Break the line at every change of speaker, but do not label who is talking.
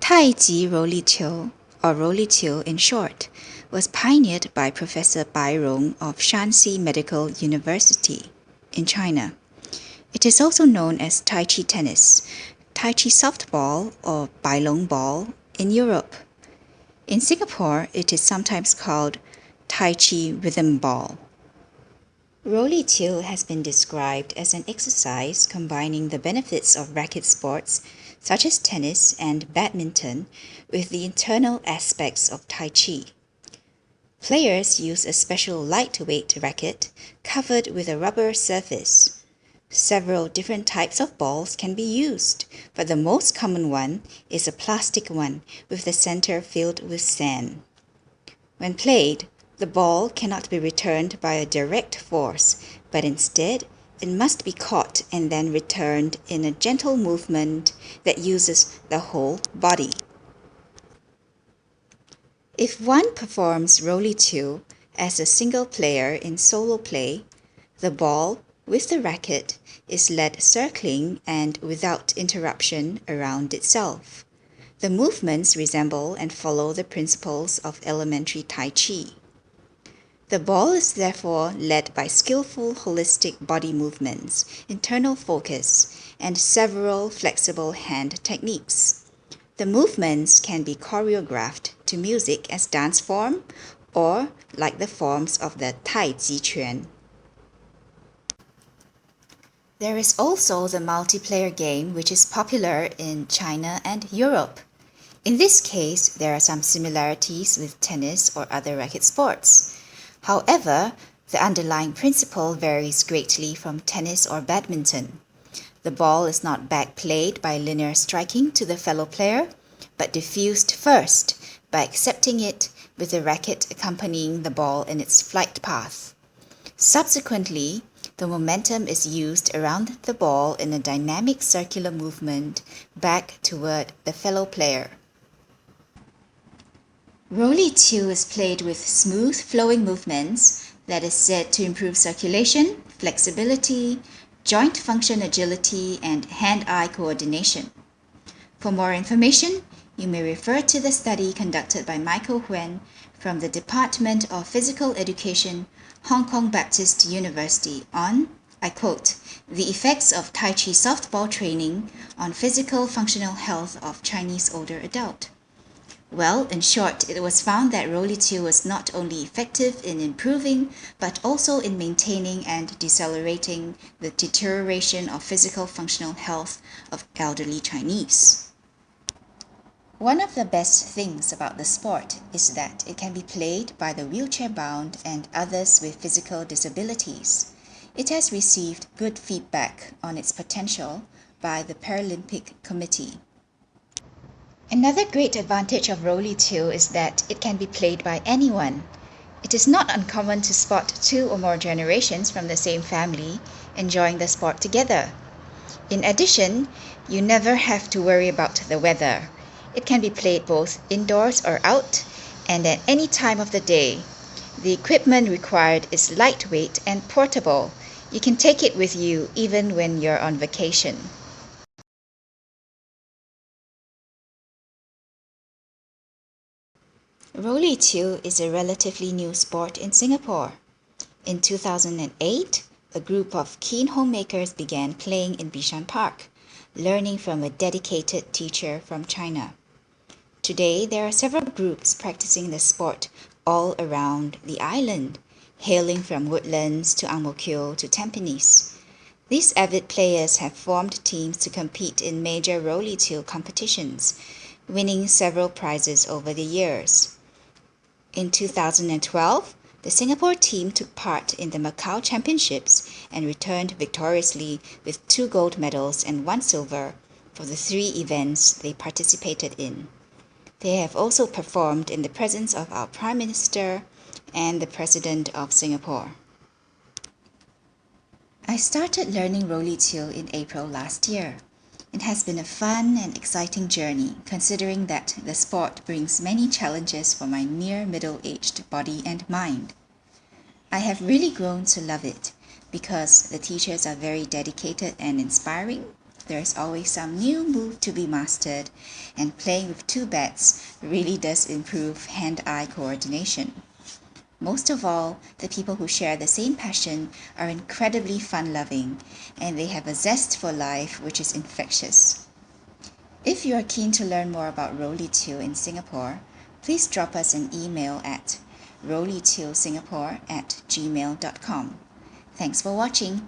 Rouliqiu, or Rouliqiu in short, was pioneered by Professor Bai Rong of Shanxi Medical University in China. It is also known as Tai Chi tennis, Tai Chi softball, or Bai Long ball in Europe. In Singapore, it is sometimes called Tai Chi Rhythmball. Rouliqiu has been described as an exercise combining the benefits of racket sports such as tennis and badminton with the internal aspects of Tai Chi. Players use a special lightweight racket covered with a rubber surface. Several different types of balls can be used, but the most common one is a plastic one with the center filled with sand. When played, the ball cannot be returned by a direct force, but instead it must be caught and then returned in a gentle movement that uses the whole body. If one performs Rouliqiu as a single player in solo play, the ball with the racket is led circling and without interruption around itself. The movements resemble and follow the principles of elementary Tai Chi. The ball is therefore led by skillful holistic body movements, internal focus, and several flexible hand techniques. The movements can be choreographed to music as dance form or like the forms of the Tai Chi Quan. There is also the multiplayer game which is popular in China and Europe. In this case, there are some similarities with tennis or other racket sports. However, the underlying principle varies greatly from tennis or badminton. The ball is not back-played by linear striking to the fellow player, but diffused first by accepting it with the racket accompanying the ball in its flight path. Subsequently, the momentum is used around the ball in a dynamic circular movement back toward the fellow player. Rouliqiu is played with smooth flowing movements that is said to improve circulation, flexibility, joint function agility, and hand-eye coordination. For more information, you may refer to the study conducted by Michael Huen from the Department of Physical Education, Hong Kong Baptist University on, I quote, "the effects of Tai Chi softball training on physical functional health of Chinese older adult." Well, in short, it was found that Rouliqiu was not only effective in improving, but also in maintaining and decelerating the deterioration of physical functional health of elderly Chinese. One of the best things about the sport is that it can be played by the wheelchair-bound and others with physical disabilities. It has received good feedback on its potential by the Paralympic Committee. Another great advantage of Rouliqiu is that it can be played by anyone. It is not uncommon to spot 2 or more generations from the same family enjoying the sport together. In addition, you never have to worry about the weather. It can be played both indoors or out, and at any time of the day. The equipment required is lightweight and portable. You can take it with you even when you're on vacation. Rouliqiu is a relatively new sport in Singapore. In 2008, a group of keen homemakers began playing in Bishan Park, learning from a dedicated teacher from China. Today, there are several groups practicing the sport all around the island, hailing from Woodlands to Amatuer to Tampines. These avid players have formed teams to compete in major Rouliqiu competitions, winning several prizes over the years. In 2012, the Singapore team took part in the Macau Championships and returned victoriously with 2 gold medals and 1 silver for the 3 events they participated in. They have also performed in the presence of our Prime Minister and the President of Singapore. I started learning Rouliqiu in April last year. It has been a fun and exciting journey, considering that the sport brings many challenges for my near middle-aged body and mind. I have really grown to love it because the teachers are very dedicated and inspiring. there's always some new move to be mastered, and playing with two bats really does improve hand-eye coordination. Most of all, the people who share the same passion are incredibly fun-loving, and they have a zest for life which is infectious. If you are keen to learn more about Rouliqiu in Singapore, please drop us an email at rouliqiusingapore@gmail.com. Thanks for watching.